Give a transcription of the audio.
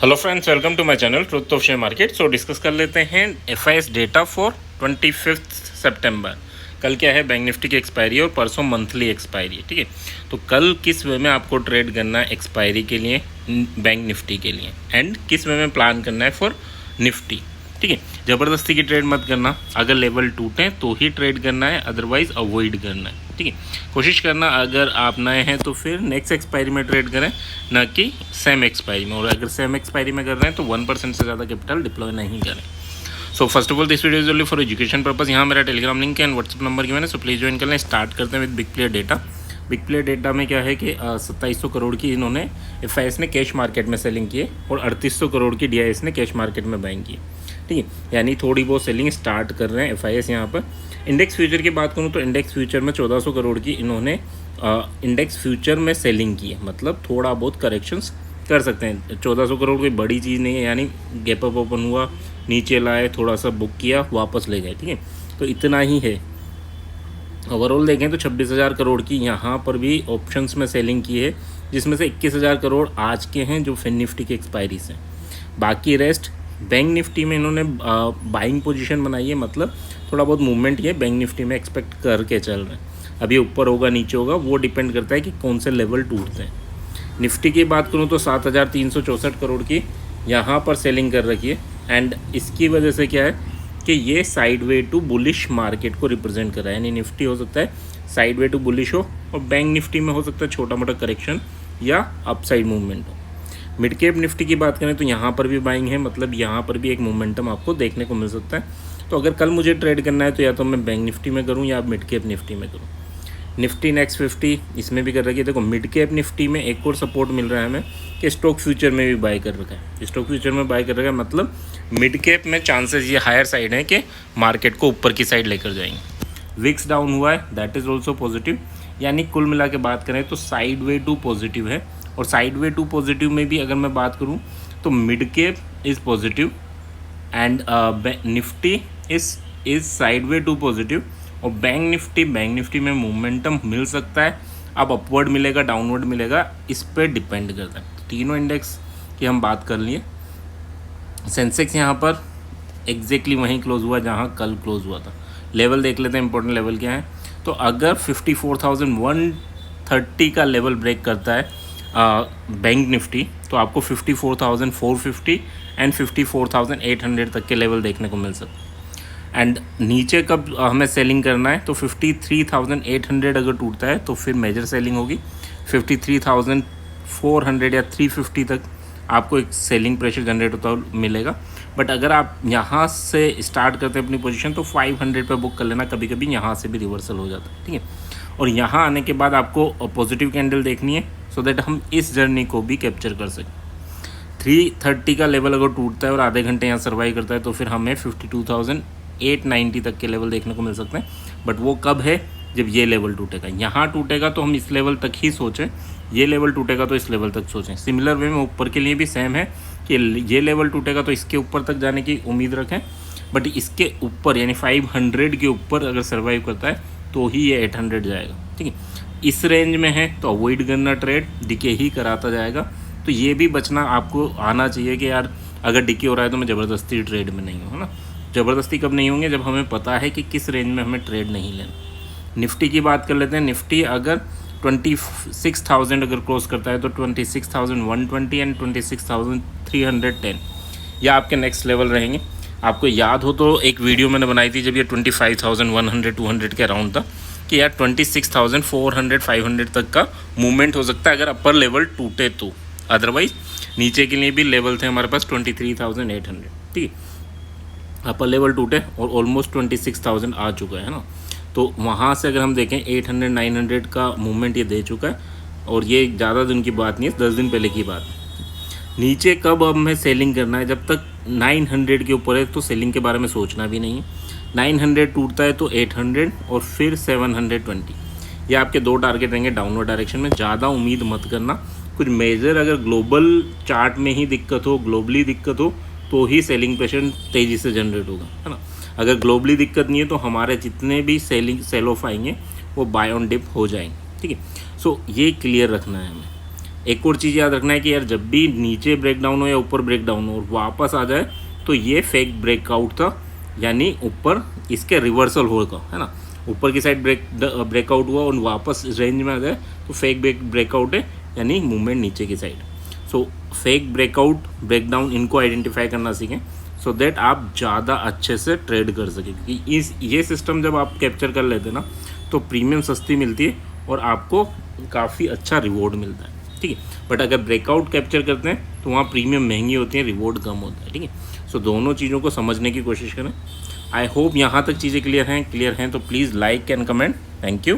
Hello friends, welcome to my channel truth of share market. So discuss कर लेते हैं FIS data for 25 सितंबर। कल क्या है, बैंक निफ्टी की एक्सपायरी और परसों मंथली एक्सपायरी है। ठीक है, तो कल किस वे में आपको ट्रेड करना है एक्सपायरी के लिए, बैंक निफ्टी के लिए, एंड किस वे में प्लान करना है फॉर निफ्टी। ठीक है, ज़बरदस्ती की ट्रेड मत करना, अगर लेवल टूटे तो ही ट्रेड करना है, अदरवाइज अवॉइड करना है। ठीक है, कोशिश करना अगर आप नए हैं तो फिर नेक्स्ट एक्सपायरी में ट्रेड करें, ना कि सेम एक्सपायरी में। और अगर सेम एक्सपायरी में कर रहे हैं तो 1% से ज़्यादा कैपिटल डिप्लॉय नहीं करें। So first of all this video is only for education purpose. यहाँ मेरा टेलीग्राम लिंक है एंड व्हाट्सअप नंबर गिवन है, सो प्लीज़ ज्वाइन कर लें। स्टार्ट करते हैं with big player data. Big player data में क्या है कि 2700 करोड़ की इन्होंने एफआईएस ने कैश मार्केट में सेलिंग की है और 3800 करोड़ की डीआईएस ने कैश मार्केट में बाइंग की है। ठीक है, यानी थोड़ी बहुत सेलिंग स्टार्ट कर रहे हैं एफआईएस यहाँ पर। इंडेक्स फ्यूचर की बात करूँ तो इंडेक्स फ्यूचर में 1400 करोड़ की इन्होंने इंडेक्स फ्यूचर में सेलिंग की है, मतलब थोड़ा बहुत करेक्शंस कर सकते हैं। 1400 करोड़ कोई बड़ी चीज़ नहीं है, यानी गैप अप ओपन हुआ, नीचे लाए, थोड़ा सा बुक किया, वापस ले गए। ठीक है, तो इतना ही है। ओवरऑल देखें तो 26,000 करोड़ की यहाँ पर भी ऑप्शंस में सेलिंग की है, जिसमें से 21,000 करोड़ आज के हैं जो फिन निफ्टी की एक्सपायरी से। बाकी रेस्ट बैंक निफ्टी में इन्होंने बाइंग पोजीशन बनाई है, मतलब थोड़ा बहुत मूवमेंट ये बैंक निफ्टी में एक्सपेक्ट करके चल रहे हैं। अभी ऊपर होगा नीचे होगा वो डिपेंड करता है कि कौन से लेवल टूटते हैं। निफ्टी की बात करूँ तो 7,364 करोड़ की यहाँ पर सेलिंग कर रखी है, एंड इसकी वजह से क्या है कि ये साइडवे टू बुलिश मार्केट को रिप्रेजेंट कर रहा है। यानी निफ्टी हो सकता है साइडवे टू बुलिश हो और बैंक निफ्टी में हो सकता है छोटा मोटा करेक्शन या अपसाइड मूवमेंट हो। मिड कैप निफ्टी की बात करें तो यहाँ पर भी बाइंग है, मतलब यहाँ पर भी एक मोमेंटम आपको देखने को मिल सकता है। तो अगर कल मुझे ट्रेड करना है तो या तो मैं बैंक निफ्टी में करूँ या मिड कैप निफ्टी में करूँ। निफ्टी नेक्स्ट 50 इसमें भी कर रखी है। देखो मिड कैप निफ्टी में एक और सपोर्ट मिल रहा है हमें कि स्टॉक फ्यूचर में भी बाय कर रखा है। स्टॉक फ्यूचर में बाय कर रखा है, मतलब मिड कैप में चांसेस ये हायर साइड है कि मार्केट को ऊपर की साइड लेकर जाएंगे। विक्स डाउन हुआ है, दैट इज़ ऑल्सो पॉजिटिव। यानी कुल मिला के बात करें तो साइड वे टू पॉजिटिव है। और साइड वे टू पॉजिटिव में भी अगर मैं बात करूँ तो mid cap is positive and Nifty is sideways to positive. और बैंक निफ्टी में मोमेंटम मिल सकता है, अब अपवर्ड मिलेगा डाउनवर्ड मिलेगा, इस पर डिपेंड करता है। तो तीनों इंडेक्स की हम बात कर लिए। सेंसेक्स यहाँ पर एग्जैक्टली वहीं क्लोज हुआ जहाँ कल क्लोज हुआ था। लेवल देख लेते हैं, इंपॉर्टेंट लेवल क्या है। तो अगर 54,130 का लेवल ब्रेक करता है बैंक निफ्टी तो आपको 54,450 एंड 54,800 तक के लेवल देखने को मिल सकते हैं। एंड नीचे कब हमें सेलिंग करना है तो 53,800 अगर टूटता है तो फिर मेजर सेलिंग होगी। 53,400 या 350 तक आपको एक सेलिंग प्रेशर जनरेट होता मिलेगा। बट अगर आप यहाँ से स्टार्ट करते हैं अपनी पोजीशन तो 500 पे बुक कर लेना, कभी कभी यहाँ से भी रिवर्सल हो जाता है। ठीक है, और यहाँ आने के बाद आपको पॉजिटिव कैंडल देखनी है सो दैट हम इस जर्नी को भी कैप्चर कर सकें। 330 का लेवल अगर टूटता है और आधे घंटे यहाँ सर्वाइव करता है तो फिर हमें 52,890 तक के लेवल देखने को मिल सकते हैं। बट वो कब है, जब ये लेवल टूटेगा। यहाँ टूटेगा तो हम इस लेवल तक ही सोचें, ये लेवल टूटेगा तो इस लेवल तक सोचें। सिमिलर वे में ऊपर के लिए भी सेम है कि ये लेवल टूटेगा तो इसके ऊपर तक जाने की उम्मीद रखें, बट इसके ऊपर यानी 500 के ऊपर अगर सर्वाइव करता है तो ही ये 800 जाएगा। ठीक है, इस रेंज में है तो अवॉइड करना, ट्रेड डिके ही कराता जाएगा। तो ये भी बचना आपको आना चाहिए कि यार अगर डिके हो रहा है तो मैं ज़बरदस्ती ट्रेड में नहीं हूँ, है ना। ज़बरदस्ती कब नहीं होंगे, जब हमें पता है कि किस रेंज में हमें ट्रेड नहीं लेना। निफ्टी की बात कर लेते हैं। निफ्टी अगर 26,000 अगर क्रॉस करता है तो 26,120 एंड 26,310 या आपके नेक्स्ट लेवल रहेंगे। आपको याद हो तो एक वीडियो मैंने बनाई थी जब ये 25,100 200 के अराउंड था कि यार 26,400 500 तक का मूवमेंट हो सकता है अगर अपर लेवल टूटे तो। अदरवाइज नीचे के लिए भी लेवल थे हमारे पास 23,800। ठीक है, अपर लेवल टूटे और ऑलमोस्ट 26,000 आ चुका है ना। तो वहाँ से अगर हम देखें 800 900 का मूवमेंट ये दे चुका है, और ये ज़्यादा दिन की बात नहीं है, 10 दिन पहले की बात है। नीचे कब हमें सेलिंग करना है, जब तक 900 के ऊपर है तो सेलिंग के बारे में सोचना भी नहीं है। 900 टूटता है तो 800 और फिर 720, ये आपके दो टारगेट रहेंगे डाउनवर्ड डायरेक्शन में। ज़्यादा उम्मीद मत करना। कुछ मेजर अगर ग्लोबल चार्ट में ही दिक्कत हो, ग्लोबली दिक्कत हो तो ही सेलिंग प्रेशर तेज़ी से जनरेट होगा, है ना। अगर ग्लोबली दिक्कत नहीं है तो हमारे जितने भी सेल ऑफ आएंगे वो बाय ऑन डिप हो जाएंगे। ठीक है, सो ये क्लियर रखना है हमें। एक और चीज़ याद रखना है कि यार जब भी नीचे ब्रेक डाउन हो या ऊपर ब्रेक डाउन हो और वापस आ जाए तो ये फेक ब्रेकआउट था, यानी ऊपर इसके रिवर्सल होगा, है ना। ऊपर की साइड ब्रेकआउट हुआ और वापस रेंज में आ जाए तो फेक ब्रेकआउट है, यानी मूवमेंट नीचे की side. So fake breakout, breakdown, इनको आइडेंटिफाई करना सीखें सो दैट आप ज़्यादा अच्छे से ट्रेड कर सकें, क्योंकि ये सिस्टम जब आप कैप्चर कर लेते हैं ना तो प्रीमियम सस्ती मिलती है और आपको काफ़ी अच्छा रिवॉर्ड मिलता है, ठीक है। बट अगर ब्रेकआउट कैप्चर करते हैं तो वहाँ प्रीमियम महंगी होती है, रिवॉर्ड कम होता है, ठीक है। सो दोनों चीज़ों को समझने की कोशिश करें। आई होप यहाँ तक चीज़ें क्लियर हैं तो please like and comment. Thank you.